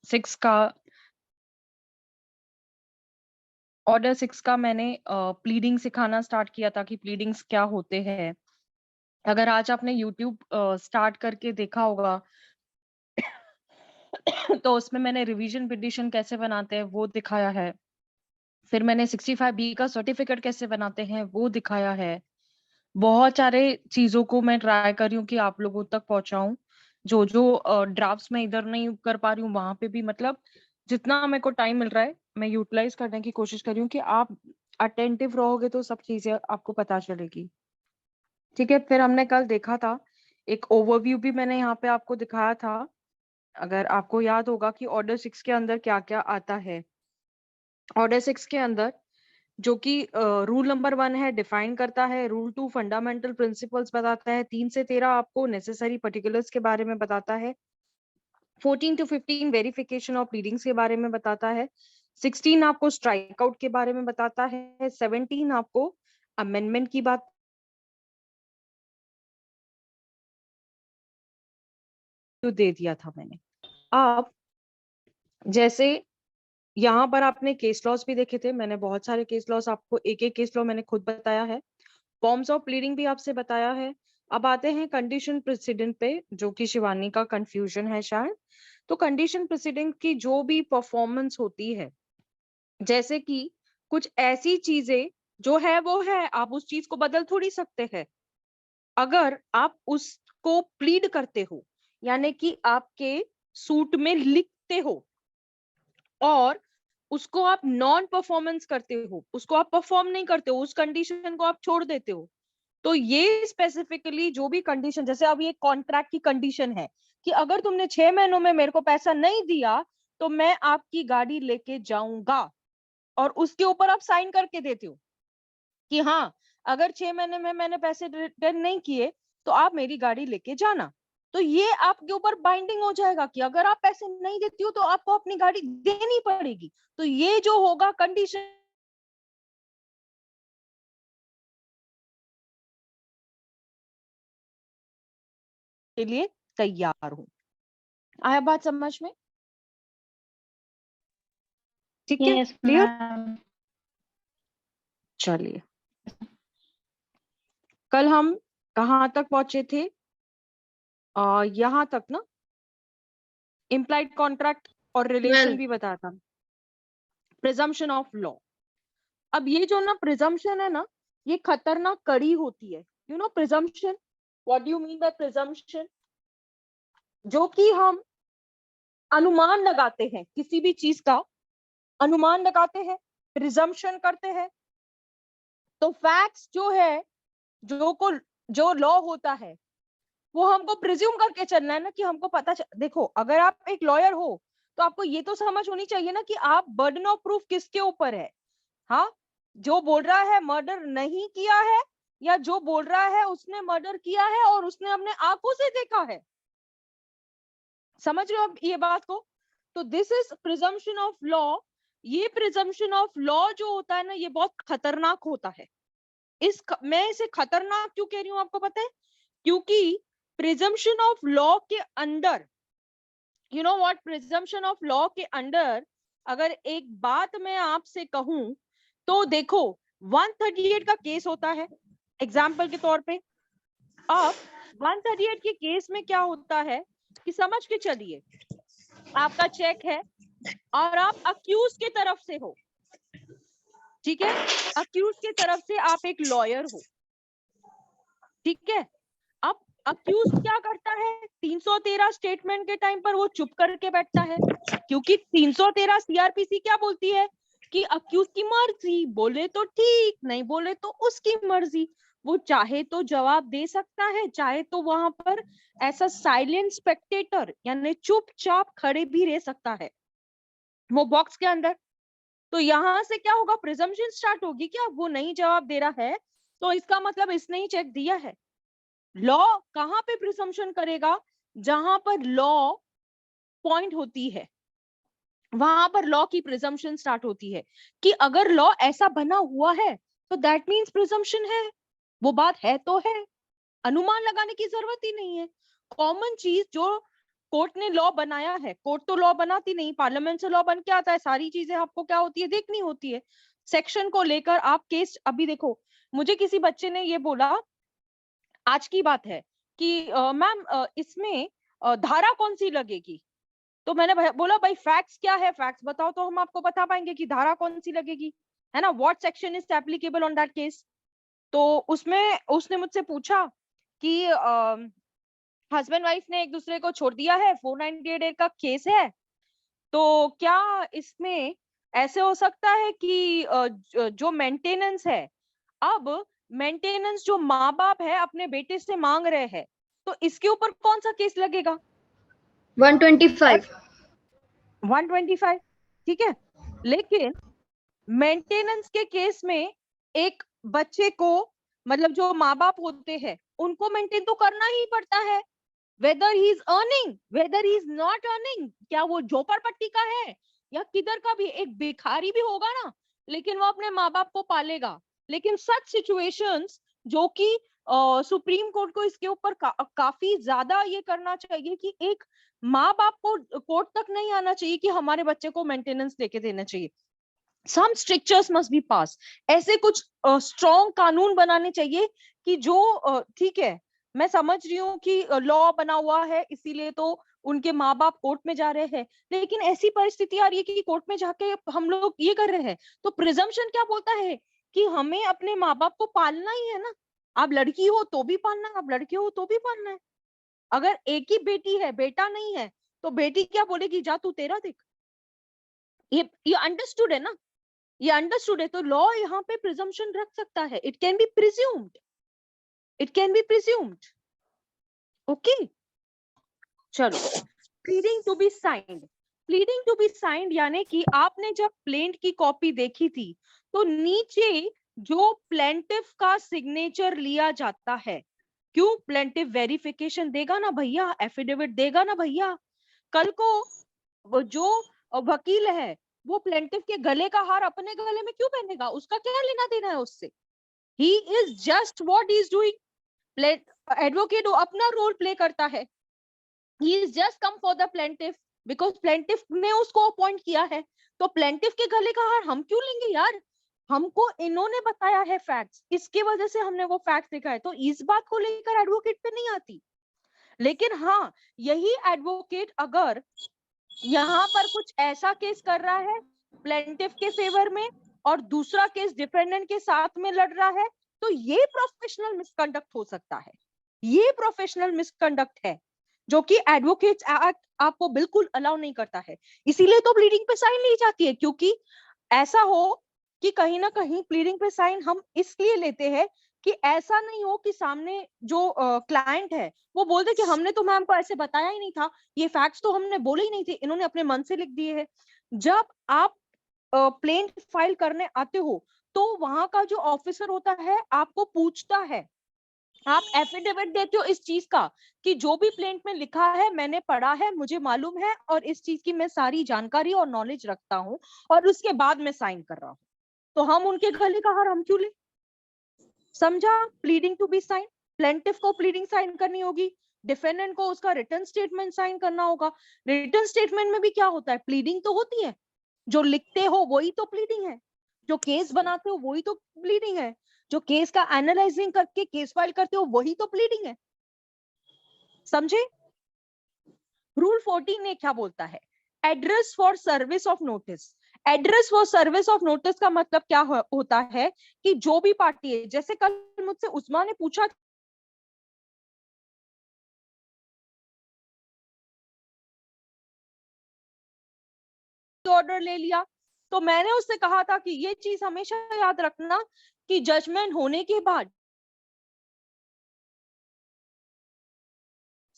6 का ऑर्डर 6 का मैंने प्लीडिंग सिखाना स्टार्ट किया था कि प्लीडिंग्स क्या होते हैं। अगर आज आपने यूट्यूब स्टार्ट करके देखा होगा तो उसमें मैंने रिवीजन पिटीशन कैसे बनाते हैं वो दिखाया है। फिर मैंने 65B का सर्टिफिकेट कैसे बनाते हैं वो दिखाया है। बहुत सारे चीज़ों को मैं ट्राई कर रही हूँ कि आप लोगों तक पहुँचाऊँ। जो ड्राफ्ट्स मैं इधर नहीं कर पा रही हूँ, वहाँ पे भी मतलब जितना मेरे को टाइम मिल रहा है, मैं यूटिलाइज़ करने की कोशिश कर रही हूँ कि आप अटेंटिव रहोगे तो सब चीज़ें आपको पता चलेगी। ठीक है, फिर हमने कल देखा था, एक ओवरव्यू भी मैंने यहाँ पे आपको दिखाया था। अगर आपको याद होगा कि ऑर्डर 6 के अंदर क्या-क्या आता है। ऑर्डर 6 के अंदर जो कि रूल नंबर 1 है डिफाइन करता है, रूल 2 फंडामेंटल प्रिंसिपल्स बताता है, 3 से 13 आपको नेसेसरी पर्टिकुलर्स के बारे में बताता है, 14 टू 15 वेरिफिकेशन ऑफ प्लीडिंग्स के बारे में बताता है, 16 आपको स्ट्राइक आउट के बारे में बताता है, 17 आपको अमेंडमेंट की बात तो दे दिया था मैंने। अब जैसे यहाँ पर आपने केस लॉस भी देखे थे, मैंने बहुत सारे केस लॉस आपको एक-एक केस लॉ मैंने खुद बताया है। फॉर्म्स ऑफ प्लीडिंग भी आपसे बताया है। अब आते हैं कंडीशन प्रेसिडेंट पे, जो कि शिवानी का कंफ्यूजन है शायद। तो कंडीशन प्रेसिडेंट की जो भी परफॉर्मेंस होती है, जैसे कि कुछ ऐसी चीजें जो है वो है, आप उस चीज को बदल थोड़ी सकते हैं। अगर आप उसको प्लीड करते हो, यानी कि आपके सूट में लिखते हो और उसको आप नॉन परफॉर्मेंस करते हो, उसको आप परफॉर्म नहीं करते हो, उस कंडीशन को आप छोड़ देते हो, तो ये स्पेसिफिकली जो भी कंडीशन, जैसे अब ये कॉन्ट्रैक्ट की कंडीशन है कि अगर तुमने 6 महीनों में मेरे को पैसा नहीं दिया तो मैं आपकी गाड़ी लेके जाऊंगा, और उसके ऊपर आप साइन करके देते हो कि हाँ, अगर 6 महीने में मैंने पैसे रिटर्न नहीं किए तो आप मेरी गाड़ी लेके जाना। तो ये आपके ऊपर बाइंडिंग हो जाएगा कि अगर आप पैसे नहीं देती हो तो आपको अपनी गाड़ी देनी पड़ेगी। तो ये जो होगा कंडीशन के लिए तैयार हूं। आया बात समझ में? ठीक है, यस क्लियर? मैम। चलिए, कल हम कहाँ तक पहुंचे थे? यहाँ तक ना, इम्प्लाइड कॉन्ट्रैक्ट और रिलेशन 12। भी बताया था, प्रिजम्पशन ऑफ लॉ। अब ये जो ना प्रिजम्पशन है ना, ये खतरनाक कड़ी होती है। You know presumption, what do you mean by presumption? जो कि हम अनुमान लगाते हैं, किसी भी चीज का अनुमान लगाते हैं, प्रिजम्पशन करते हैं। तो फैक्ट्स जो है, जो लॉ होता है, वो हमको प्रिज्यूम करके चलना है ना, कि हमको देखो, अगर आप एक लॉयर हो तो आपको ये तो समझ होनी चाहिए ना कि आप बर्डन ऑफ प्रूफ किसके ऊपर है। हाँ, जो बोल रहा है मर्डर नहीं किया है, या जो बोल रहा है उसने मर्डर किया है और उसने अपने आंखों से देखा है। समझ रहे हो आप ये बात को? तो this is presumption of law. ये प्रिजम्पशन ऑफ लॉ जो होता है ना, ये बहुत खतरनाक होता है। मैं इसे खतरनाक क्यों कह रही हूँ आपको पता है? क्योंकि प्रिजम्पशन ऑफ लॉ के अंदर, you know what, presumption of law के अंदर अगर एक बात मैं आपसे कहूं तो देखो, 138 का केस होता है एग्जाम्पल के तौर पे। अब 138 के केस में क्या होता है कि समझ के चलिए, आपका चेक है और आप अक्यूज के तरफ से हो, ठीक है, अक्यूज के तरफ से आप एक लॉयर हो, ठीक है। अब अक्यूज क्या करता है, 313 स्टेटमेंट के टाइम पर वो चुप करके बैठता है, क्योंकि 313 सीआरपीसी क्या बोलती है कि अक्यूज की मर्जी, बोले तो ठीक, नहीं बोले तो उसकी मर्जी। वो चाहे तो जवाब दे सकता है, चाहे तो वहां पर ऐसा साइलेंट स्पेक्टेटर यानी चुपचाप खड़े भी रह सकता है वो बॉक्स के अंदर। तो यहां से क्या होगा, प्रिजम्पशन स्टार्ट होगी कि अब वो नहीं जवाब दे रहा है तो इसका मतलब इसने ही चेक दिया है। लॉ कहां पे प्रिजम्पशन करेगा, जहां पर लॉ पॉइंट होती है, वहां पर लॉ की प्रिजम्पशन स्टार्ट होती है कि अगर लॉ ऐसा बना हुआ है तो दैट मींस प्रिजम्पशन है, वो बात है तो है, अनुमान लगाने की जरूरत ही नहीं है। कॉमन चीज जो कोर्ट ने लॉ बनाया है, कोर्ट तो लॉ बनाती नहीं, पार्लियामेंट से लॉ बन के आता है, सारी चीजें आपको क्या होती है, देखनी होती है। सेक्शन को लेकर आप केस, अभी देखो मुझे किसी बच्चे ने ये बोला, आज की बात है कि मैम इसमें धारा कौन सी लगेगी, तो मैंने बोला भाई फैक्ट्स क्या है, फैक्ट्स बताओ तो हम आपको बता पाएंगे कि धारा कौन सी लगेगी, है ना, what section is applicable on that case. तो उसमें उसने मुझसे पूछा कि हस्बैंड वाइफ ने एक दूसरे को छोड़ दिया है, 498 का केस है, तो क्या इसमें ऐसे हो सकता है कि जो मेंटेनेंस है, अब मेंटेनेंस जो माँ बाप है अपने बेटे से मांग रहे हैं, तो इसके ऊपर कौन सा केस लगेगा? 125। 125, ठीक है। लेकिन मेंटेनेंस के केस में एक बच्चे को, मतलब जो माँ बाप होते हैं उनको मेंटेन तो करना ही पड़ता है, weather he is earning weather he is not earning, क्या वो झोपड़पट्टी का है या किधर का भी, एक भिखारी भी होगा ना, लेकिन वो अपने माँ बाप को पालेगा। लेकिन सच सिचुएशंस जो कि सुप्रीम कोर्ट को इसके ऊपर काफी ज्यादा ये करना चाहिए कि एक माँ बाप को कोर्ट तक नहीं आना चाहिए कि हमारे बच्चे को मेंटेनेंस लेके देना चाहिए। सम स्ट्रिक्चर्स मस्ट बी पास, ऐसे कुछ स्ट्रॉन्ग कानून बनाने चाहिए कि जो ठीक है, मैं समझ रही हूँ कि लॉ बना हुआ है इसीलिए तो उनके माँ बाप कोर्ट में जा रहे हैं, लेकिन ऐसी परिस्थिति आ रही है कि कोर्ट में जाके हम लोग ये कर रहे हैं, तो प्रिजम्पशन क्या बोलता है कि हमें अपने माँ बाप को पालना ही है ना, आप लड़की हो तो भी पालना है, आप लड़के हो तो भी पालना है। अगर एक ही बेटी है, बेटा नहीं है, तो बेटी क्या बोलेगी, जा तू तेरा देख। ये अंडरस्टूड है ना, ये अंडरस्टूड है, तो लॉ यहाँ पे प्रिजम्पशन रख सकता है, it can be presumed, it can be presumed. Okay, चलो, pleading to be signed, pleading to be signed यानी कि आपने जब प्लेंट की कॉपी देखी थी तो नीचे जो प्लेंटिफ का सिग्नेचर लिया जाता है, क्यों, प्लेंटिफ वेरिफिकेशन देगा ना भैया, एफिडेविट देगा ना भैया, कल को जो वकील है वो प्लेंटिफ के गले का हार अपने गले में क्यों पहनेगा, उसका क्या लेना देना है उससे, he is just what he is doing, advocate अपना रोल प्ले करता है, he is just come for the plaintiff because plaintiff ने उसको अपॉइंट किया है, तो प्लेंटिफ के गले का हार हम क्यों लेंगे यार, हमको इन्होंने बताया है फैक्ट्स, इसकी वजह से हमने वो फैक्ट्स देखा है, तो इस बात को लेकर एडवोकेट पे नहीं आती। लेकिन हाँ, यही एडवोकेट अगर यहाँ पर कुछ ऐसा केस कर रहा है प्लेंटिफ के फेवर में और दूसरा केस डिफेंडेंट के साथ में लड़ रहा है, तो ये प्रोफेशनल मिसकंडक्ट हो सकता है, ये प्रोफेशनल मिसकंडक्ट है जो कि एडवोकेट्स एक्ट आपको बिल्कुल अलाउ नहीं करता है। इसीलिए तो प्लीडिंग पे साइन ली जाती है, क्योंकि ऐसा हो कि कहीं ना कहीं प्लीडिंग पे साइन हम इसलिए लेते हैं कि ऐसा नहीं हो कि सामने जो क्लाइंट है वो बोलते कि हमने तो मैम को ऐसे बताया ही नहीं था, ये फैक्ट्स तो हमने बोले ही नहीं थे, इन्होंने अपने मन से लिख दिए हैं। जब आप प्लेंट फाइल करने आते हो तो वहां का जो ऑफिसर होता है आपको पूछता है, आप एफिडेविट देते हो इस चीज का कि जो भी प्लेंट में लिखा है मैंने पढ़ा है, मुझे मालूम है और इस चीज की मैं सारी जानकारी और नॉलेज रखता हूँ और उसके बाद मैं साइन कर रहा हूँ, तो हम उनके गले का हार हम क्यों ले, समझा, pleading to be sign, plaintiff को प्लीडिंग साइन करनी होगी, डिफेंडेंट को उसका रिटर्न स्टेटमेंट साइन करना होगा। रिटर्न स्टेटमेंट में भी क्या होता है, प्लीडिंग तो होती है, जो लिखते हो वही तो प्लीडिंग है, जो केस बनाते हो वही तो प्लीडिंग है, जो केस का एनालाइजिंग करके केस फाइल करते हो वही तो प्लीडिंग है, समझे। रूल 14 ने क्या बोलता है, address for service of notice, address for service of notice का मतलब क्या होता है कि जो भी पार्टी है, जैसे कल मुझसे उस्मा ने पूछा ऑर्डर ले लिया, तो मैंने उससे कहा था कि ये चीज हमेशा याद रखना कि जजमेंट होने के बाद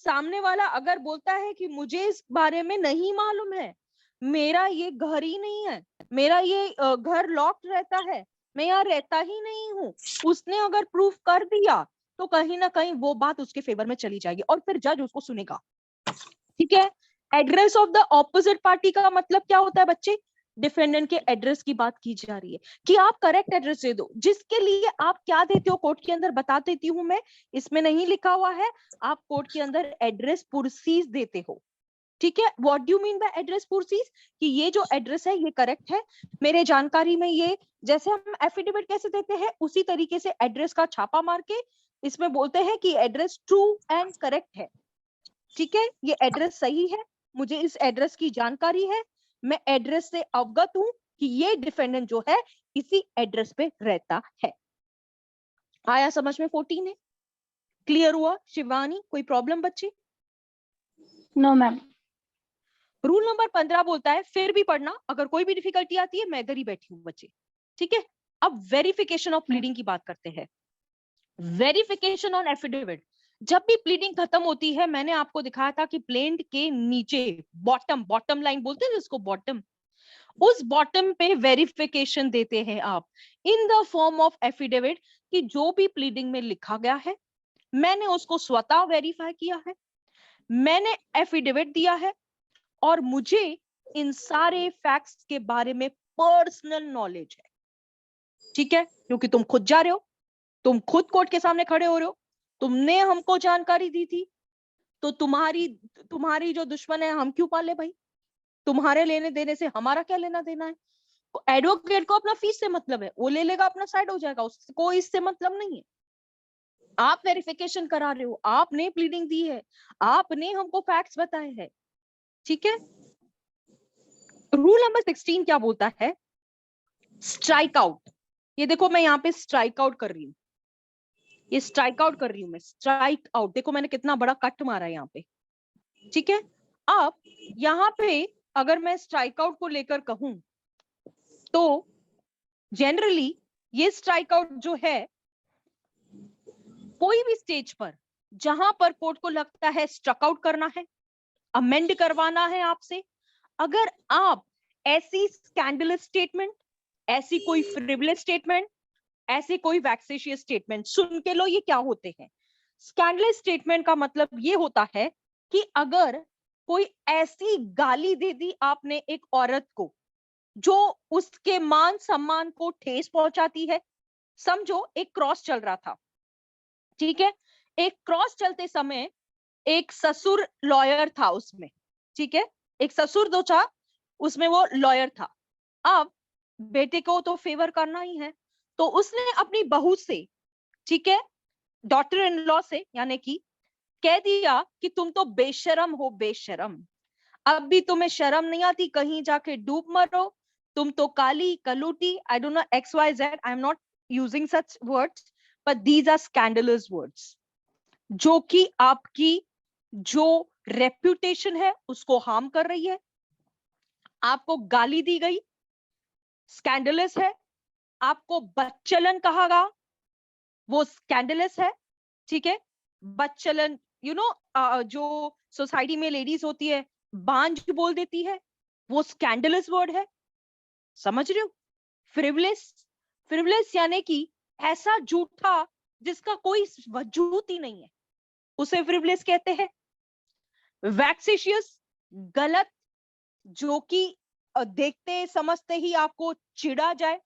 सामने वाला अगर बोलता है कि मुझे इस बारे में नहीं मालूम है, मेरा ये घर ही नहीं है, मेरा ये घर लॉक्ड रहता है, मैं यहाँ रहता ही नहीं हूँ, उसने अगर प्रूफ कर दिया तो कहीं ना कहीं वो बात उसके फेवर में चली जाएगी और फिर जज उसको सुनेगा, ठीक है। Address of the opposite party का मतलब क्या होता है बच्चे, डिफेंडेंट के एड्रेस की बात की जा रही है कि आप करेक्ट एड्रेस दे दो, जिसके लिए आप क्या देते हो कोर्ट के अंदर बता देती हूँ मैं, इसमें नहीं लिखा हुआ है, आप कोर्ट के अंदर एड्रेस पुरसीज देते हो, ठीक है, what do you mean by address process, कि ये जो एड्रेस है ये करेक्ट है, मेरे जानकारी में ये, जैसे हम एफिडेविट कैसे देते हैं उसी तरीके से एड्रेस का छापा मार के इसमें बोलते हैं कि एड्रेस ट्रू एंड करेक्ट है। ठीक है, ये एड्रेस सही है, मुझे इस एड्रेस की जानकारी है, मैं एड्रेस से अवगत हूं कि ये डिफेंडेंट जो है इसी एड्रेस पे रहता है। आया समझ में 14 है, क्लियर हुआ? शिवानी कोई प्रॉब्लम बच्चे? No ma'am. रूल नंबर 15 बोलता है, फिर भी पढ़ना, अगर कोई भी डिफिकल्टी आती है मैं इधर ही बैठी हूँ बच्चे। ठीक है, अब वेरिफिकेशन ऑफ प्लीडिंग की बात करते हैं। वेरिफिकेशन ऑन एफिडेविट, जब भी प्लीडिंग खत्म होती है, मैंने आपको दिखाया था कि प्लेंट के नीचे बॉटम लाइन बोलते हैं जिसको बॉटम, उस बॉटम पे वेरिफिकेशन देते हैं आप in the form of affidavit, कि जो भी प्लीडिंग में लिखा गया है मैंने उसको स्वतः वेरीफाई किया है, मैंने एफिडेविट दिया है, और मुझे इन सारे फैक्ट्स के बारे में पर्सनल नॉलेज है। ठीक है, क्योंकि तुम खुद जा रहे हो, तुम खुद कोर्ट के सामने खड़े हो रहे हो, तुमने हमको जानकारी दी थी, तो तुम्हारी जो दुश्मन है हम क्यों पाले भाई? तुम्हारे लेने देने से हमारा क्या लेना देना है? एडवोकेट को अपना फीस से मतलब है, वो ले लेगा, अपना साइड हो जाएगा, उसको इससे मतलब नहीं है। आप वेरिफिकेशन करा रहे हो, आपने प्लीडिंग दी है, आपने हमको फैक्ट्स बताए हैं। ठीक है, रूल नंबर 16 क्या बोलता है? Strike out. ये देखो मैं यहाँ पे स्ट्राइक आउट कर रही हूँ, ये स्ट्राइक आउट कर रही हूँ मैं, स्ट्राइक आउट, देखो मैंने कितना बड़ा कट मारा है यहाँ पे। ठीक है, अब यहाँ पे अगर मैं स्ट्राइक आउट को लेकर कहूं तो जनरली ये स्ट्राइक आउट जो है, कोई भी स्टेज पर जहां पर कोर्ट को लगता है स्ट्रक आउट करना है, अमेंड करवाना है आपसे, अगर आप ऐसी स्कैंडलस स्टेटमेंट, ऐसी कोई फ्रिवलेस स्टेटमेंट, ऐसे कोई वैक्सेशियस स्टेटमेंट सुन के लो, ये क्या होते हैं? स्कैंडलस स्टेटमेंट का मतलब ये होता है कि अगर कोई ऐसी गाली दे दी आपने एक औरत को जो उसके मान सम्मान को ठेस पहुंचाती है। समझो एक क्रॉस चल रहा था, ठीक है, एक क्रॉस चलते समय एक ससुर लॉयर था उसमें, ठीक है, एक ससुर दो चार, उसमें वो लॉयर था। अब बेटे को तो फेवर करना ही है, तो उसने अपनी बहू से, ठीक है, डॉटर इन लॉ से, यानी कि कह दिया कि तुम तो बेशरम हो, बेशरम, अब भी तुम्हें शर्म नहीं आती, कहीं जाके डूब मरो, तुम तो काली कलूटी, I don't know X Y Z, I am not using such words, but these are scandalous words, जो कि आपकी जो रेप्यूटेशन है उसको हार्म कर रही है। आपको गाली दी गई, स्कैंडलस है। आपको बच्चलन कहा गया, वो स्कैंडलस है। ठीक है, बच्चलन, यू नो, जो सोसाइटी में लेडीज होती है बांझ बोल देती है, वो स्कैंडलस वर्ड है। समझ रहे हो? फ्रिवलेस, फ्रिवलेस यानी कि ऐसा झूठा जिसका कोई वजूद ही नहीं है, उसे फ्रिवलेस कहते हैं। वैक्सेशियस, गलत, जो कि देखते समझते ही आपको चिढ़ा जाए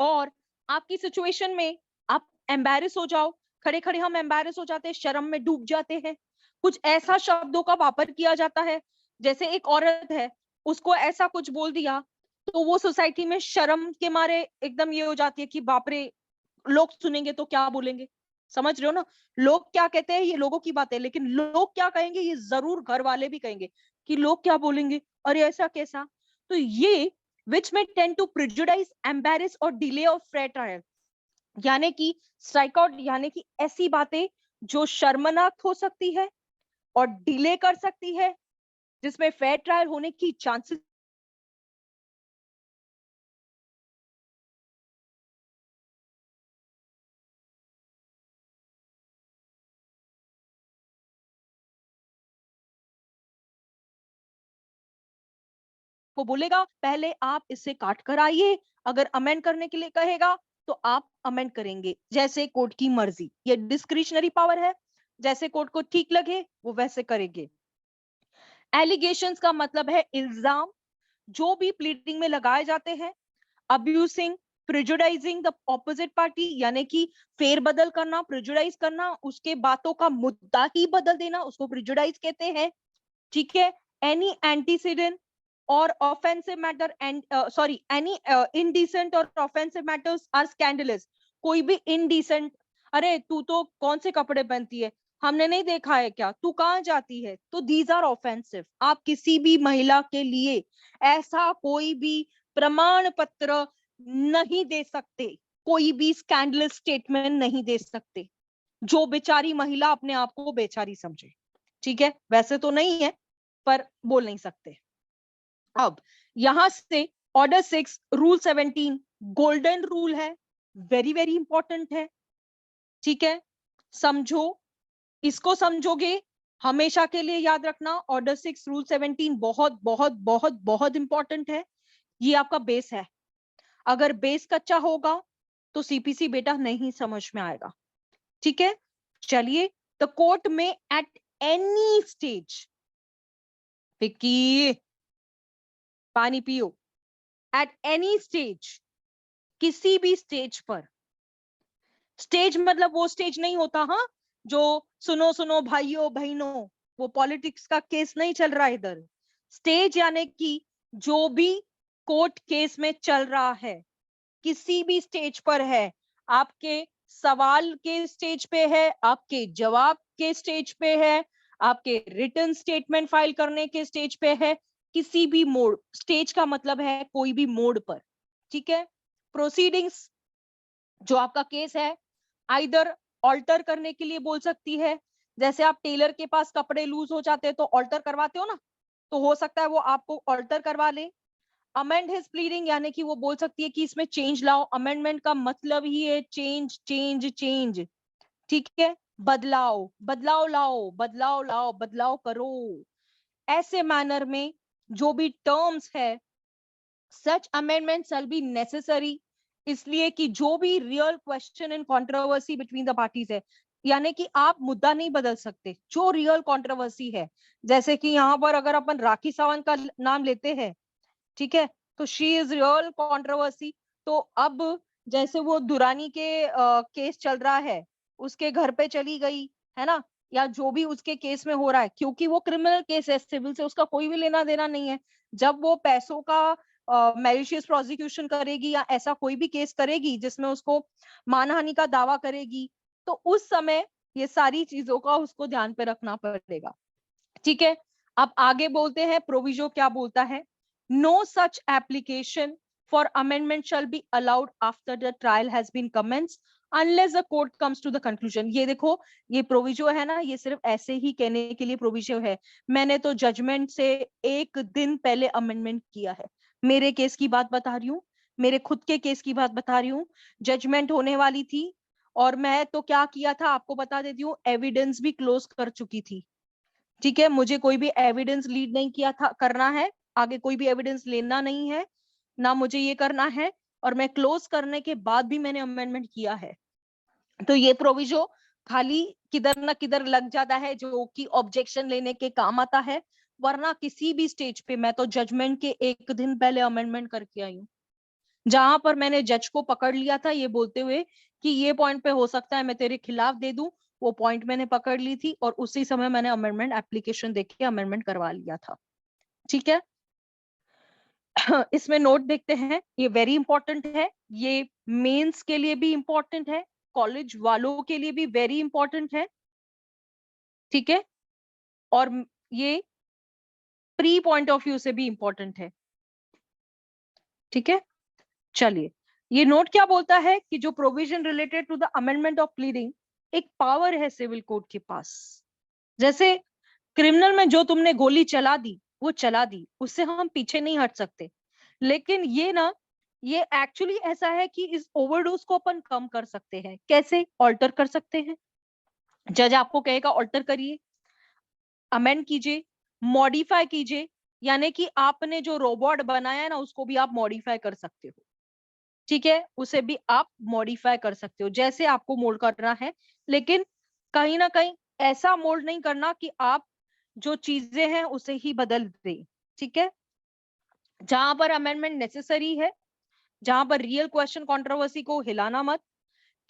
और आपकी सिचुएशन में आप एम्बैरेस हो जाओ, खड़े खड़े हम एम्बैरेस हो जाते हैं, शर्म में डूब जाते हैं। कुछ ऐसा शब्दों का वापर किया जाता है, जैसे एक औरत है, उसको ऐसा कुछ बोल दिया तो वो सोसाइटी में शर्म के मारे एकदम ये हो जाती है कि बाप रे, लोग सुनेंगे तो क्या बोलेंगे। समझ रहे हो ना? लोग क्या कहते हैं ये लोगों की बात है, लेकिन लोग क्या कहेंगे ये जरूर घर वाले भी कहेंगे कि लोग क्या बोलेंगे, अरे ऐसा कैसा। तो ये which may tend to prejudice, embarrass और delay of fair trial, यानी कि स्ट्राइक आउट यानी कि ऐसी बातें जो शर्मनाक हो सकती है और डिले कर सकती है, जिसमें फेयर ट्रायल होने की चांसेस को बोलेगा पहले आप इससे काट कर आइए, अगर अमेंड करने के लिए कहेगा तो आप अमेंड करेंगे, जैसे कोर्ट की मर्जी, ये डिस्क्रिशनरी पावर है, जैसे कोर्ट को ठीक लगे वो वैसे करेंगे। एलिगेशंस का मतलब है इल्जाम, जो भी प्लीडिंग में लगाए जाते हैं, अब्यूजिंग, प्रेजुडाइजिंग द ऑपोजिट पार्टी, यानी कि फेर बदल करना, प्रेजुडाइज करना, उसके बातों का मुद्दा ही बदल देना, उसको प्रेजुडाइज कहते हैं। ठीक है, एनी एंटीसीडेंट और offensive matter and sorry any indecent और ऑफेंसिव मैटर्स आर स्कैंडलस। कोई भी इनडिसेंट, अरे तू तो कौन से कपड़े पहनती है, हमने नहीं देखा है क्या, तू कहाँ जाती है, तो दीज आर ऑफेंसिव। आप किसी भी महिला के लिए ऐसा कोई भी प्रमाण पत्र नहीं दे सकते, कोई भी स्कैंडलस स्टेटमेंट नहीं दे सकते जो बेचारी महिला अपने आप को बेचारी समझे। ठीक है, वैसे तो नहीं है पर बोल नहीं सकते। अब यहां से ऑर्डर 6 रूल 17 गोल्डन रूल है, वेरी वेरी इंपॉर्टेंट है। ठीक है, समझो, इसको समझोगे हमेशा के लिए याद रखना। ऑर्डर 6 रूल 17 बहुत बहुत बहुत बहुत इंपॉर्टेंट है। ये आपका बेस है, अगर बेस कच्चा होगा तो सीपीसी बेटा नहीं समझ में आएगा। ठीक है, चलिए, द कोर्ट में एट एनी स्टेज, विक्की पानी पियो, एट एनी स्टेज, किसी भी स्टेज पर, स्टेज मतलब वो स्टेज नहीं होता, हाँ, जो सुनो सुनो भाइयों बहनों, वो पॉलिटिक्स का केस नहीं चल रहा इधर। स्टेज यानी कि जो भी कोर्ट केस में चल रहा है, किसी भी स्टेज पर है, आपके सवाल के स्टेज पे है, आपके जवाब के स्टेज पे है, आपके रिटन स्टेटमेंट फाइल करने के स्टेज पे है, किसी भी मोड, स्टेज का मतलब है कोई भी मोड पर। ठीक है, प्रोसीडिंग्स जो आपका केस है आइदर ऑल्टर करने के लिए बोल सकती है, जैसे आप टेलर के पास कपड़े लूज हो जाते हैं तो ऑल्टर करवाते हो ना, तो हो सकता है वो आपको ऑल्टर करवा ले। अमेंड हिज प्लीडिंग यानी कि वो बोल सकती है कि इसमें चेंज लाओ, अमेंडमेंट का मतलब ही है चेंज चेंज चेंज। ठीक है, बदलाव, बदलाव लाओ, बदलाव लाओ, बदलाव करो, ऐसे मैनर में जो भी टर्म्स है, सच अमेंडमेंट शैल बी नेसेसरी, इसलिए कि जो भी real question and controversy between the parties है, यानी कि आप मुद्दा नहीं बदल सकते, जो रियल कंट्रोवर्सी है, जैसे कि यहाँ पर अगर अपन राखी सावंत का नाम लेते हैं, ठीक है, तो शी इज रियल कंट्रोवर्सी। तो अब जैसे वो दुरानी के केस चल रहा है, उसके घर पे चली गई है ना, या जो भी उसके केस में हो रहा है, क्योंकि वो क्रिमिनल केस है, सिविल से उसका कोई भी लेना देना नहीं है। जब वो पैसों का मैलिशियस प्रोसिक्यूशन करेगी या ऐसा कोई भी केस करेगी जिसमें उसको मानहानि का दावा करेगी, तो उस समय ये सारी चीजों का उसको ध्यान पे रखना पड़ेगा। ठीक है, अब आगे बोलते हैं प्रोविजो क्या बोलता है। No such application for amendment shall be allowed after the trial has been commenced unless the court comes to the conclusion. ये देखो, ये प्रोविजो है ना, ये सिर्फ ऐसे ही कहने के लिए प्रोविजो है, मैंने तो जजमेंट से एक दिन पहले अमेंडमेंट किया है। मेरे केस की बात बता रही हूँ, मेरे खुद के केस की बात बता रही हूँ, जजमेंट होने वाली थी और मैं तो क्या किया था आपको बता देती हूँ, एविडेंस भी क्लोज कर चुकी थी। ठीक है, मुझे कोई भी एविडेंस लीड नहीं किया था, करना है आगे कोई भी एविडेंस लेना नहीं है ना, मुझे ये करना है, और मैं क्लोज करने के बाद भी मैंने अमेंडमेंट किया है। तो ये प्रोविजो खाली किधर ना किधर लग जाता है जो कि ऑब्जेक्शन लेने के काम आता है, वरना किसी भी स्टेज पे मैं तो जजमेंट के एक दिन पहले अमेंडमेंट करके आई हूँ। जहां पर मैंने जज को पकड़ लिया था ये बोलते हुए कि ये पॉइंट पे हो सकता है मैं तेरे खिलाफ दे दूं, वो पॉइंट मैंने पकड़ ली थी और उसी समय मैंने अमेंडमेंट एप्लीकेशन देख के अमेंडमेंट करवा लिया था। ठीक है, इसमें नोट देखते हैं, ये वेरी इंपॉर्टेंट है, ये मेंस के लिए भी इंपॉर्टेंट है, कॉलेज वालों के लिए भी वेरी इंपॉर्टेंट है। ठीक है, और ये प्री पॉइंट ऑफ व्यू से भी इंपॉर्टेंट है। ठीक है, चलिए, ये नोट क्या बोलता है कि जो provision related to the amendment of pleading, एक पावर है सिविल कोर्ट के पास। जैसे क्रिमिनल में जो तुमने गोली चला दी वो चला दी, उससे हम पीछे नहीं हट सकते, लेकिन ये ना, ये एक्चुअली ऐसा है कि इस ओवरडोज को अपन कम कर सकते हैं। कैसे ऑल्टर कर सकते हैं, जज आपको कहेगा ऑल्टर करिए, अमेंड कीजिए, मॉडिफाई कीजिए, यानी कि आपने जो रोबोट बनाया है ना उसको भी आप मॉडिफाई कर सकते हो। ठीक है, उसे भी आप मॉडिफाई कर सकते हो जैसे आपको मोल्ड करना है, लेकिन कहीं ना कहीं ऐसा मोल्ड नहीं करना कि आप जो चीजें हैं उसे ही बदल दे। ठीक है, जहां पर अमेंडमेंट नेसेसरी है, जहां पर रियल क्वेश्चन कंट्रोवर्सी को हिलाना मत,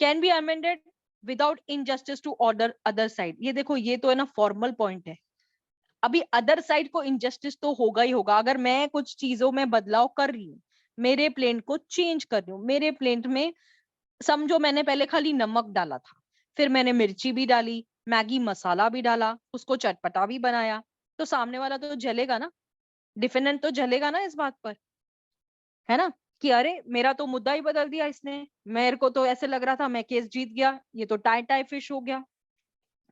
can be amended without injustice to order other side. ये देखो, ये तो है ना फॉर्मल पॉइंट है, अभी अदर साइड को इनजस्टिस तो होगा ही होगा। अगर मैं कुछ चीजों में बदलाव कर रही हूँ, मेरे प्लेट को चेंज कर रही हूँ, मेरे प्लेट में समझो मैंने पहले खाली नमक डाला था, फिर मैंने मिर्ची भी डाली, मैगी मसाला भी डाला, उसको चटपटा भी बनाया, तो सामने वाला तो जलेगा ना, डिफेंडेंट तो जलेगा ना इस बात पर, है ना, कि अरे मेरा तो मुद्दा ही बदल दिया इसने, मेरे को तो ऐसे लग रहा था मैं केस जीत गया, ये तो टाई टाई फिश हो गया।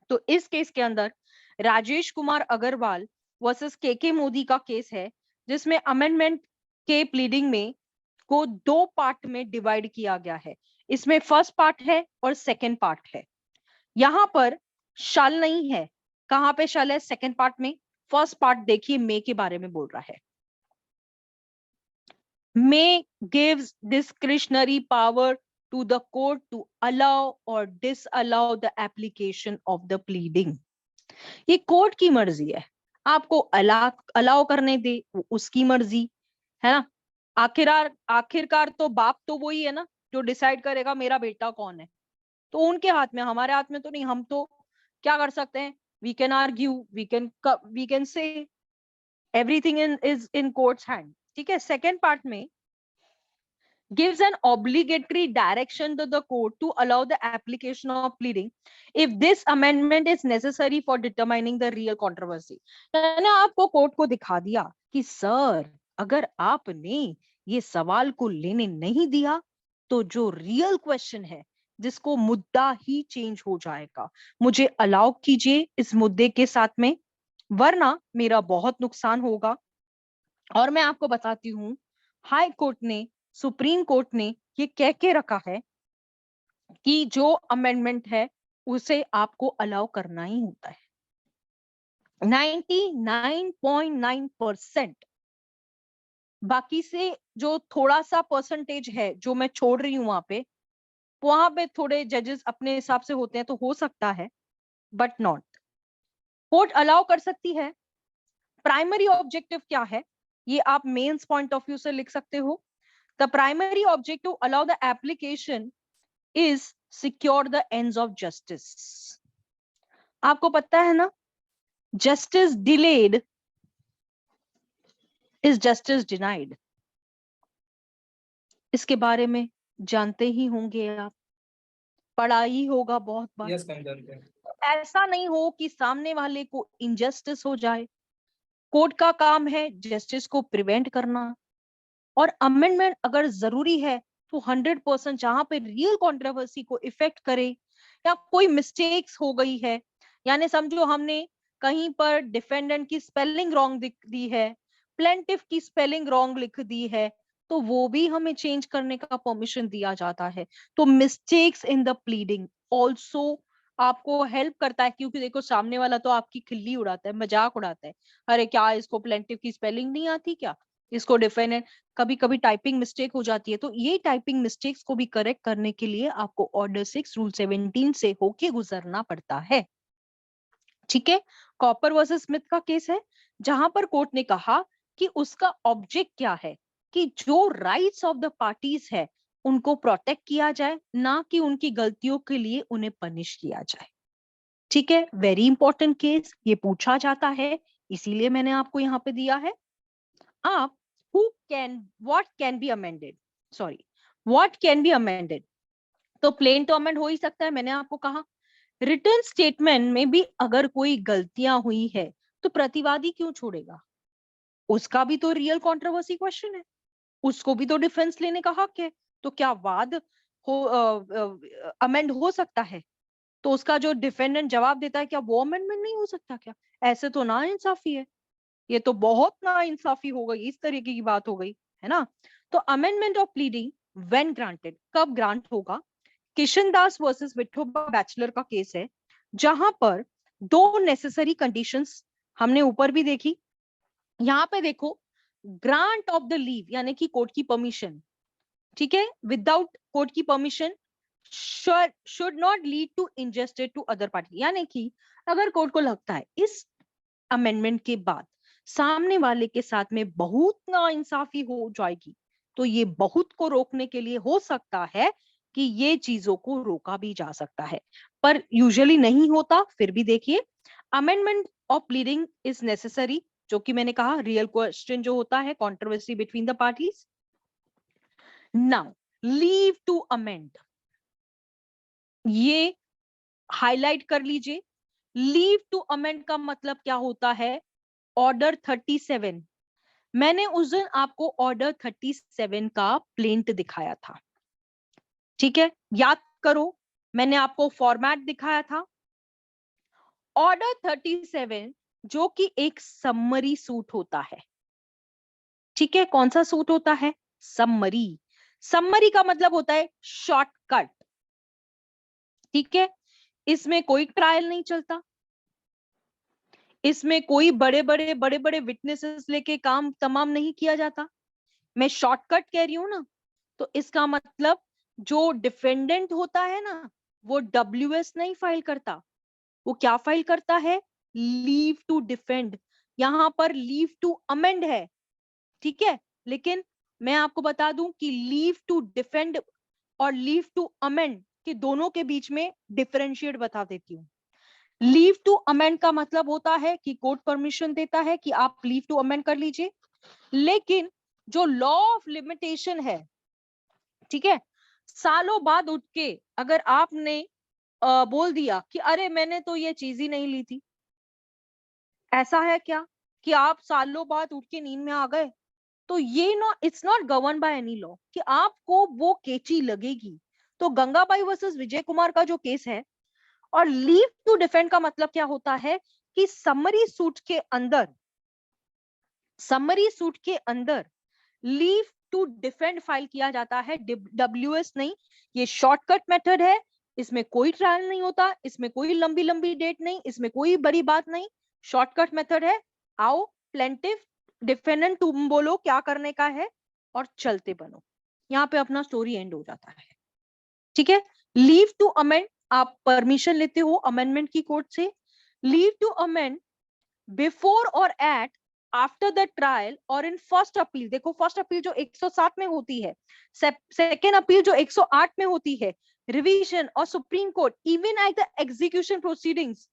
तो इस केस के अंदर राजेश कुमार अग्रवाल वर्सेस के मोदी का केस है, जिसमें अमेंडमेंट के प्लीडिंग में को 2 पार्ट में डिवाइड किया गया है। इसमें फर्स्ट पार्ट है और सेकंड पार्ट है। यहाँ पर शल नहीं है। कहां पे शल है? सेकंड पार्ट में। फर्स्ट पार्ट देखिए, मे के बारे में बोल रहा है। May gives discretionary power to the court to allow or disallow the application of the pleading. ये कोर्ट की मर्जी है, आपको अलाउ करने दे, वो उसकी मर्जी है ना। आखिरकार तो बाप तो वही है ना जो डिसाइड करेगा मेरा बेटा कौन है, तो उनके हाथ में, हमारे हाथ में तो नहीं। हम तो क्या कर सकते हैं? We can argue, we can say everything is in court's hand. ठीक है। सेकेंड पार्ट में gives an obligatory direction to the court to allow the application of pleading if this amendment is necessary for determining the real controversy. मैंने आपको court को दिखा दिया कि sir अगर आपने ये सवाल को लेने नहीं दिया तो जो रियल क्वेश्चन है जिसको मुद्दा ही चेंज हो जाएगा, मुझे अलाउ कीजिए इस मुद्दे के साथ में, वरना मेरा बहुत नुकसान होगा। और मैं आपको बताती हूँ, हाई कोर्ट ने, सुप्रीम कोर्ट ने ये कह के रखा है कि जो अमेंडमेंट है उसे आपको अलाउ करना ही होता है। 99.9%। बाकी से जो थोड़ा सा परसेंटेज है जो मैं छोड़ रही हूं वहां पे थोड़े जजेस अपने हिसाब से होते हैं, तो हो सकता है, बट नॉट। कोर्ट अलाउ कर सकती है। प्राइमरी ऑब्जेक्टिव क्या है ये आप मेंस पॉइंट ऑफ व्यू से लिख सकते हो। The primary objective to allow the application is secure the ends of justice. आपको पता है ना, justice delayed is justice denied. इसके बारे में जानते ही होंगे आप, पढ़ा ही होगा बहुत बार। Yes, हम जानते हैं। ऐसा नहीं हो कि सामने वाले को injustice हो जाए। कोर्ट का काम है जस्टिस को प्रिवेंट करना, और अमेंडमेंट अगर जरूरी है तो 100% जहां पे रियल कंट्रोवर्सी को इफेक्ट करे या कोई मिस्टेक्स हो गई है, यानी समझो हमने कहीं पर डिफेंडेंट की स्पेलिंग रॉन्ग लिख दी है, प्लेंटिफ की स्पेलिंग रॉन्ग लिख दी है, तो वो भी हमें चेंज करने का परमिशन दिया जाता है। तो mistakes in the pleading also आपको हेल्प करता है, क्योंकि देखो सामने वाला तो आपकी खिल्ली उड़ाता है, मजाक उड़ाता है, अरे क्या इसको प्लेंटिफ की स्पेलिंग नहीं आती क्या, इसको डिफेंडेंट, कभी कभी टाइपिंग मिस्टेक हो जाती है, तो ये टाइपिंग मिस्टेक्स को भी करेक्ट करने के लिए आपको ऑर्डर 6 रूल 17 से होके गुजरना पड़ता है। ठीक है। कॉपर वर्सेस स्मिथ का केस है, जहां पर कोर्ट ने कहा कि उसका ऑब्जेक्ट क्या है कि जो राइट्स ऑफ द पार्टीज है उनको प्रोटेक्ट किया जाए, ना कि उनकी गलतियों के लिए उन्हें पनिश किया जाए। ठीक है। वेरी इंपॉर्टेंट केस, ये पूछा जाता है, इसीलिए मैंने आपको यहाँ पे दिया है। आप what can be amended, what can be amended, तो प्लेन तो अमेंड हो ही सकता है। मैंने आपको कहा रिटर्न स्टेटमेंट में भी अगर कोई गलतियां हुई है तो प्रतिवादी क्यों छोड़ेगा, उसका भी तो रियल कंट्रोवर्सी क्वेश्चन है, उसको भी तो डिफेंस लेने का हक है। तो क्या वाद हो अमेंड हो सकता है, तो उसका जो डिफेंडेंट जवाब देता है क्या वो अमेंडमेंट नहीं हो सकता क्या? ऐसे तो ना इंसाफी है, ये तो बहुत ना इंसाफी हो गई, इस तरीके की बात हो गई, है ना। तो amendment of pleading when granted, कब ग्रांट होगा? किशन दास वर्सेस विठोबा बैचलर का केस है, जहां पर 2 नेसेसरी कंडीशंस हमने ऊपर भी देखी। यहाँ पे देखो, ग्रांट ऑफ द लीव यानी कि कोर्ट की परमिशन, ठीक है, विदाउट कोर्ट की permission should not lead to injustice to other party, यानी कि अगर कोर्ट को लगता है इस अमेंडमेंट के बाद सामने वाले के साथ में बहुत नाइंसाफी हो जाएगी, तो ये बहुत को रोकने के लिए हो सकता है कि ये चीजों को रोका भी जा सकता है, पर यूजुअली नहीं होता। फिर भी देखिए, amendment of pleading is necessary, जो कि मैंने कहा रियल क्वेश्चन जो होता है, controversy between the parties. Now leave to amend, ये हाईलाइट कर लीजिए। लीव टू अमेंड का मतलब क्या होता है? ऑर्डर 37, मैंने उस दिन आपको ऑर्डर 37 का प्लेंट दिखाया था, ठीक है, याद करो, मैंने आपको फॉर्मेट दिखाया था। ऑर्डर 37 जो कि एक समरी सूट होता है, ठीक है, कौन सा सूट होता है? समरी। समरी का मतलब होता है शॉर्टकट, ठीक है, इसमें कोई ट्रायल नहीं चलता, इसमें कोई बड़े बड़े विटनेसेस लेके काम तमाम नहीं किया जाता, मैं शॉर्टकट कह रही हूं ना। तो इसका मतलब जो डिफेंडेंट होता है ना, वो WS नहीं फाइल करता, वो क्या फाइल करता है? Leave to defend. यहां पर लीव टू अमेंड है, ठीक है, लेकिन मैं आपको बता दूं कि लीव टू डिफेंड और लीव टू अमेंड के दोनों के बीच में डिफरेंशिएट बता देती हूँ। लीव टू अमेंड का मतलब होता है कि कोर्ट परमिशन देता है कि आप लीव टू अमेंड कर लीजिए, लेकिन जो लॉ ऑफ लिमिटेशन है, ठीक है, सालों बाद उठ के अगर आपने बोल दिया कि अरे मैंने तो ये चीज ही नहीं ली थी, ऐसा है क्या कि आप सालों बाद उठ के नींद में आ गए, तो ये it's not govern by any law कि आपको वो केची लगेगी। तो गंगाबाई वर्सेस विजय कुमार का जो केस है, और लीव टू डिफेंड का मतलब क्या होता है कि समरी सूट के अंदर लीव टू डिफेंड फाइल किया जाता है, WS नहीं, ये शॉर्टकट मेथड है, इसमें कोई ट्रायल नहीं होता, इसमें कोई लंबी लंबी डेट नहीं, इसमें कोई बड़ी बात नहीं, शॉर्टकट मेथड है। आओ प्लेंटिफ डिफेंडेंट तुम बोलो क्या करने का है और चलते बनो, यहाँ पे अपना स्टोरी एंड हो जाता है, ठीक है। लीव टू अमेंड, आप परमिशन लेते हो अमेंडमेंट की कोर्ट से। लीव टू अमेंड बिफोर और एट आफ्टर द ट्रायल और इन फर्स्ट अपील, देखो फर्स्ट अपील जो 107 में होती है, सेकेंड अपील जो 108 में होती है, रिवीजन और supreme court, even at the execution proceedings,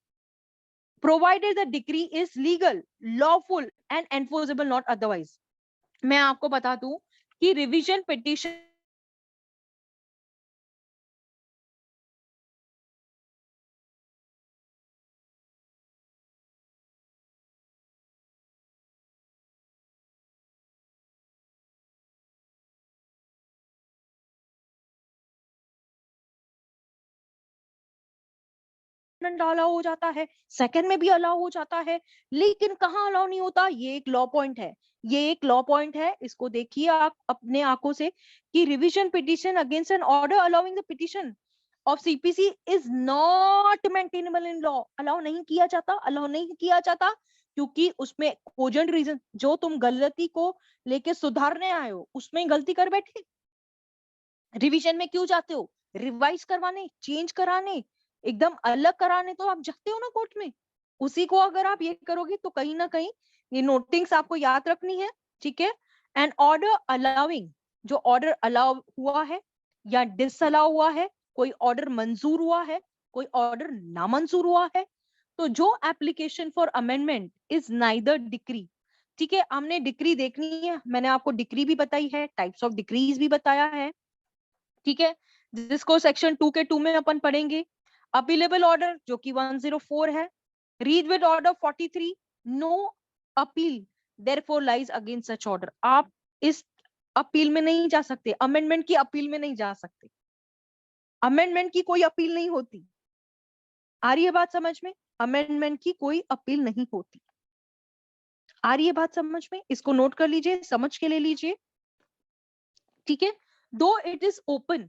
provided the decree is legal, lawful and enforceable not otherwise. मैं आपको बता दूं कि रिवीजन पिटीशन अलाउ हो जाता है, सेकंड में भी अलाउ हो जाता है, लेकिन कहाँ अलाउ नहीं होता? ये एक लॉ पॉइंट है, ये एक लॉ पॉइंट है, इसको देखिए आप अपने आंखों से कि revision petition against an order allowing the petition of CPC is not maintainable in law. Allow नहीं किया जाता, अलाउ नहीं किया जाता क्योंकि उसमें कोजेंट रीजन, जो तुम गलती को लेके सुधारने आए हो उसमें गलती कर बैठे, रिवीजन में क्यों जाते हो? रिवाइज करवाने, चेंज कराने, एकदम अलग कराने तो आप जाते हो ना कोर्ट में, उसी को अगर आप ये करोगे तो कहीं ना कहीं ये नोटिंग्स आपको याद रखनी है, ठीक है। एंड ऑर्डर अलाउइंग, जो ऑर्डर अलाउ हुआ है या डिसअलाउ हुआ है, कोई ऑर्डर मंजूर हुआ है, कोई ऑर्डर नामंजूर हुआ है, तो जो application for amendment is neither decree, ठीक है, हमने डिक्री देखनी है, मैंने आपको डिक्री भी बताई है, टाइप्स ऑफ डिक्रीज भी बताया है, ठीक है, जिसको सेक्शन 2 के 2 में अपन पढ़ेंगे। अपीलेबल ऑर्डर जो कि 104 है, read with order 43, no appeal therefore lies against such order, आप इस अपील में नहीं जा सकते, अमेंडमेंट की अपील में नहीं जा सकते, अमेंडमेंट की कोई अपील नहीं होती, आ रही है बात समझ में? अमेंडमेंट की कोई अपील नहीं होती, आ रही है बात समझ में? इसको नोट कर लीजिए, समझ के ले लीजिए, ठीक है। Though it is open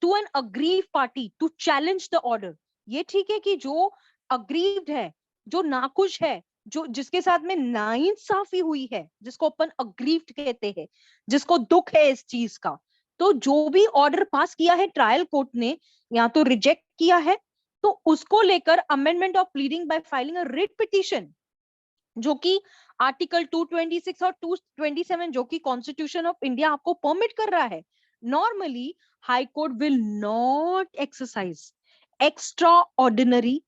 to an aggrieve party to challenge the order, ये ठीक है कि जो अग्रीव्ड है, जो नाखुश है, जो जिसके साथ में नाइंसाफी हुई है, जिसको अपन अग्रीव्ड कहते हैं, जिसको दुख है इस चीज का, तो जो भी ऑर्डर पास किया है ट्रायल कोर्ट ने या तो रिजेक्ट किया है, तो उसको लेकर amendment of pleading bye filing a writ petition, जो कि आर्टिकल 226 और 227 जो कि कॉन्स्टिट्यूशन ऑफ इंडिया आपको परमिट कर रहा है, normally high court will not exercise extra ordinary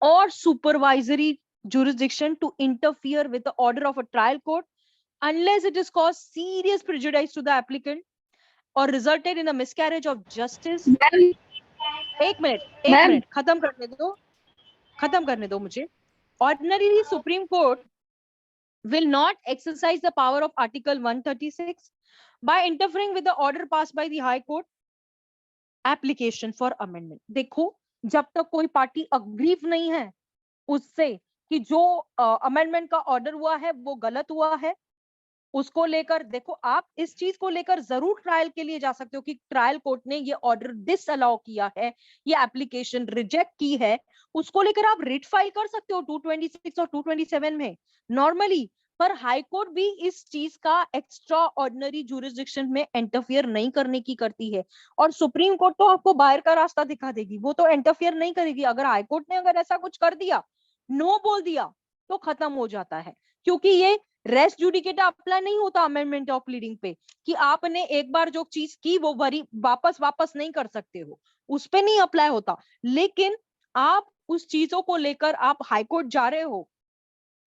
और supervisory jurisdiction to interfere with the order of a trial court unless it has caused serious prejudice to the applicant or resulted in a miscarriage of justice. एक minute खत्म करने दो मुझे. Ordinarily, Supreme Court will not exercise the power of Article 136 by interfering with the order passed by the High Court. Application for amendment. देखो, जब तक कोई party aggrieved नहीं है उससे कि जो अमेंडमेंट का ऑर्डर हुआ है वो गलत हुआ है, उसको लेकर देखो आप इस चीज को लेकर जरूर ट्रायल के लिए जा सकते हो कि ट्रायल कोर्ट ने ये ऑर्डर डिसअलाउ किया है, ये एप्लीकेशन रिजेक्ट की है, उसको लेकर आप रिट फाइल कर सकते हो 226 और 227 में नॉर्मली. पर हाई कोर्ट भी इस चीज का एक्स्ट्रा ऑर्डिनरी ज्यूरिसडिक्शन में इंटरफियर नहीं करने की करती है. और सुप्रीम कोर्ट तो आपको बाहर का रास्ता दिखा देगी, वो तो इंटरफियर नहीं करेगी. अगर हाई कोर्ट ने अगर ऐसा कुछ कर दिया, नो बोल दिया, तो खत्म हो जाता है. क्योंकि ये रेस्ट जुडिकेटा अप्लाई नहीं होता अमेंडमेंट ऑफ प्लीडिंग पे कि आपने एक बार जो चीज की वो वापस नहीं कर सकते हो, उस पे नहीं अप्लाई होता. लेकिन आप उस चीजों को लेकर आप हाई कोर्ट जा रहे हो,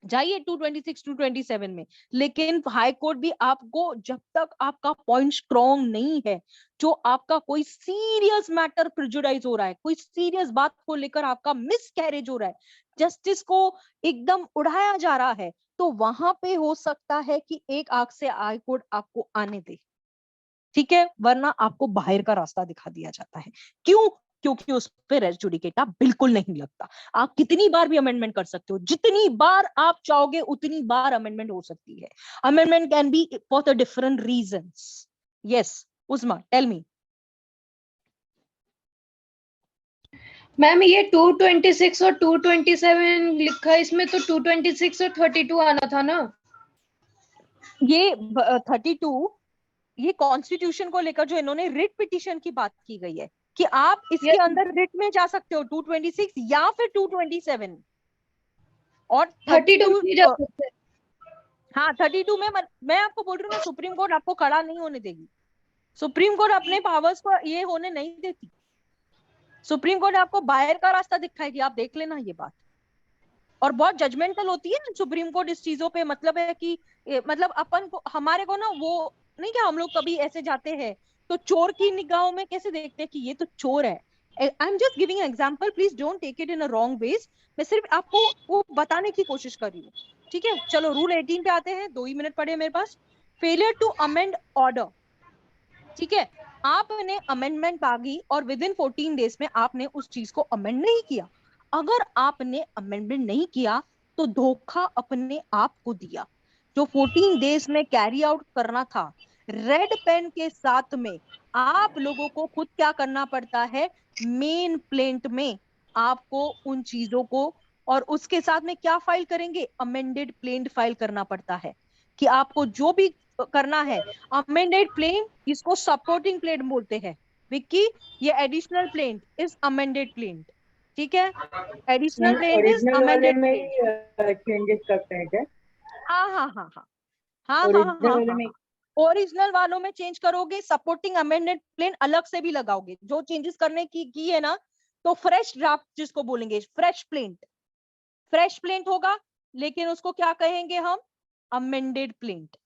जाइए 226 227 में, लेकिन हाई कोर्ट भी आपको जब तक आपका पॉइंट स्ट्रॉन्ग नहीं है, जो आपका कोई सीरियस मैटर प्रिजुडाइज हो रहा है, कोई सीरियस बात को लेकर आपका मिसकैरेज हो रहा है, जस्टिस को एकदम उड़ाया जा रहा है, तो वहां पे हो सकता है कि एक आंख से हाई कोर्ट आपको आने दे, ठीक है, वरना आपको बाहर का रास्ता दिखा दिया जाता है. क्यों? क्योंकि उस पे रेस्ट जुडिकेटा बिल्कुल नहीं लगता. आप कितनी बार भी अमेंडमेंट कर सकते हो, जितनी बार आप चाहोगे उतनी बार अमेंडमेंट हो सकती है. Amendment can be for the different reasons. Yes Usma, tell me. Ma'am ये 226 और 227 लिखा है, इसमें तो 226 और 32 आना था ना. ये 32 ये कॉन्स्टिट्यूशन को लेकर जो इन्होंने रिट पिटीशन की बात की गई है कि आप इसके अंदर रिट में जा सकते हो 226 या फिर 227 और 32 नहीं जा सकते. हाँ 32 में मैं आपको बोल रही हूँ ना, सुप्रीम कोर्ट आपको खड़ा नहीं होने देगी. सुप्रीम कोर्ट अपने पावर्स को ये होने नहीं देती. सुप्रीम कोर्ट आपको बाहर का रास्ता दिखाएगी, आप देख लेना ये बात. और बहुत जजमेंटल होती है सुप्रीम कोर्ट इस चीजों पे. मतलब है कि मतलब अपन को हमारे को ना वो नहीं, क्या हम लोग कभी ऐसे जाते हैं तो चोर की निगाहों में कैसे देखते हैं कि ये तो चोर है. I am just giving example, please don't take it in a wrong ways. मैं सिर्फ आपको वो बताने की कोशिश कर रही हूँ, ठीक है. चलो रूल 18 पे आते हैं, 2 ही मिनट पड़े मेरे पास. फेलियर टू अमेंड ऑर्डर, ठीक है, आपने अमेंडमेंट मांगी और विद इन 14 डेज में आपने उस चीज को अमेंड नहीं किया. अगर आपने अमेंडमेंट नहीं किया तो धोखा अपने आप को दिया. जो 14 डेज में कैरी आउट करना था, रेड पेन के साथ में आप लोगों को खुद क्या करना पड़ता है, मेन प्लेंट में आपको उन चीजों को, और उसके साथ में क्या फाइल करेंगे, अमेंडेड प्लेंट फाइल करना पड़ता है. कि आपको जो भी करना है, अमेंडेड प्लेंट इसको सपोर्टिंग प्लेंट बोलते हैं विक्की, ये additional plaint is amended plaint, ठीक है. Additional plaint is amended plaint. Changes करते हैं क्या? हाँ हाँ हाँ हाँ हाँ हाँ हाँ हाँ, ओरिजिनल वालों में चेंज करोगे, सपोर्टिंग अमेंडेड प्लेन अलग से भी लगाओगे. जो चेंजेस करने की है ना, तो फ्रेश ड्राफ्ट जिसको बोलेंगे, फ्रेश प्लेंट होगा, लेकिन उसको क्या कहेंगे हम, अमेंडेड प्लेंट,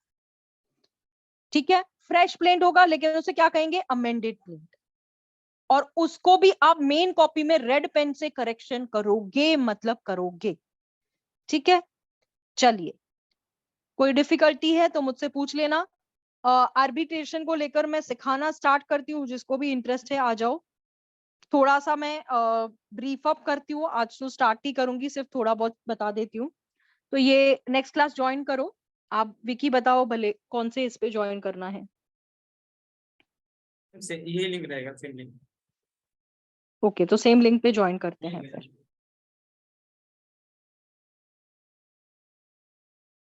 ठीक है. फ्रेश प्लेंट होगा लेकिन उसे क्या कहेंगे, अमेंडेड प्लेंट. और उसको भी आप मेन कॉपी में रेड पेन से करेक्शन करोगे, मतलब करोगे, ठीक है. चलिए, कोई डिफिकल्टी है तो मुझसे पूछ लेना. आर्बिट्रेशन को लेकर मैं सिखाना स्टार्ट करती हूँ, जिसको भी इंटरेस्ट है आ जाओ. थोड़ा सा मैं ब्रीफ अप करती हूँ, आज तो स्टार्ट ही करूंगी, सिर्फ थोड़ा बहुत बता देती हूँ. तो ये नेक्स्ट क्लास ज्वाइन करो आप. विकी बताओ भले कौन से इस पे ज्वाइन करना है. ये लिंक रहेगा, सेम लिंक. ओके, तो सेम लिंक पे ज्वाइन करते हैं फिर.